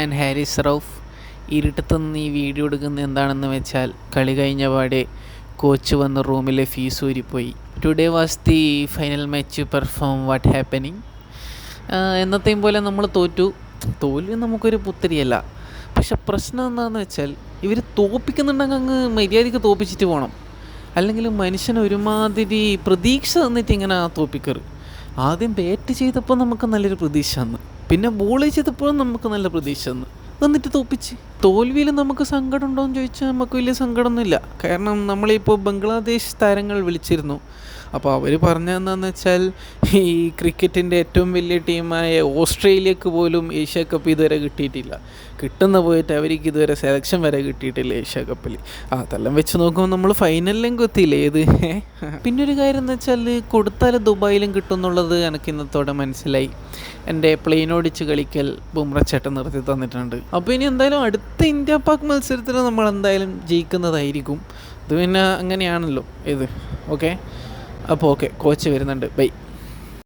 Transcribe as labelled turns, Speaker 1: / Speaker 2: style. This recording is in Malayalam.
Speaker 1: ഞാൻ ഹാരിസ് റൌഫ്. ഇരുട്ടത്തുനിന്ന് ഈ വീഡിയോ എടുക്കുന്നത് എന്താണെന്ന് വെച്ചാൽ, കളി കഴിഞ്ഞ പാടെ കോച്ച് വന്ന റൂമിലെ ഫീസ് ഊരിപ്പോയി. Today was the final match perform what happening. എന്നത്തെയും പോലെ നമ്മൾ തോൽവി നമുക്കൊരു പുത്തരിയല്ല. പക്ഷെ പ്രശ്നം എന്താണെന്ന് വെച്ചാൽ, ഇവർ തോൽപ്പിക്കുന്നുണ്ടെങ്കിൽ അങ്ങ് മര്യാദയ്ക്ക് തോൽപ്പിച്ചിട്ട് പോകണം. അല്ലെങ്കിൽ മനുഷ്യന് ഒരുമാതിരി പ്രതീക്ഷ തന്നിട്ട് ഇങ്ങനെ തോൽപ്പിക്കറ്. ആദ്യം ബാറ്റ് ചെയ്തപ്പോൾ നമുക്ക് നല്ലൊരു പ്രതീക്ഷ തന്നു, പിന്നെ ബോൾ ചെയ്തപ്പോഴും നമുക്ക് നല്ല പ്രതീക്ഷ തന്നു, എന്നിട്ട് തോൽപ്പിച്ച്. തോൽവിയിൽ നമുക്ക് സങ്കടം ഉണ്ടോ എന്ന് ചോദിച്ചാൽ നമുക്ക് വലിയ സങ്കടമൊന്നുമില്ല. കാരണം നമ്മളിപ്പോൾ ബംഗ്ലാദേശ് താരങ്ങൾ വിളിച്ചിരുന്നു. അപ്പോൾ അവർ പറഞ്ഞതെന്താണെന്ന് വെച്ചാൽ, ഈ ക്രിക്കറ്റിൻ്റെ ഏറ്റവും വലിയ ടീമായ ഓസ്ട്രേലിയക്ക് പോലും ഏഷ്യ കപ്പ് ഇതുവരെ കിട്ടിയിട്ടില്ല. കിട്ടുന്ന പോയിട്ട് അവർക്ക് ഇതുവരെ സെലക്ഷൻ വരെ കിട്ടിയിട്ടില്ല ഏഷ്യ കപ്പിൽ. അതെല്ലാം വെച്ച് നോക്കുമ്പോൾ നമ്മൾ ഫൈനലിലും എത്തിയില്ലേ ഏത്. പിന്നെ ഒരു കാര്യം എന്ന് വെച്ചാൽ, കൊടുത്താൽ ദുബായിലും കിട്ടും എന്നുള്ളത് എനിക്ക് ഇന്നത്തോടെ മനസ്സിലായി. എൻ്റെ പ്ലെയിൻ ഓടിച്ച് കളിക്കൽ ബുംറ ചേട്ടൻ നിർത്തി തന്നിട്ടുണ്ട്. അപ്പോൾ ഇനി എന്തായാലും അടുത്ത ഇന്ത്യ പാക് മത്സരത്തിൽ നമ്മൾ എന്തായാലും ജയിക്കുന്നതായിരിക്കും. ഇത് പിന്നെ അങ്ങനെയാണല്ലോ ഇത്. ഓക്കെ, അപ്പോൾ ഓക്കെ, കോച്ച് വരുന്നുണ്ട്. ബൈ.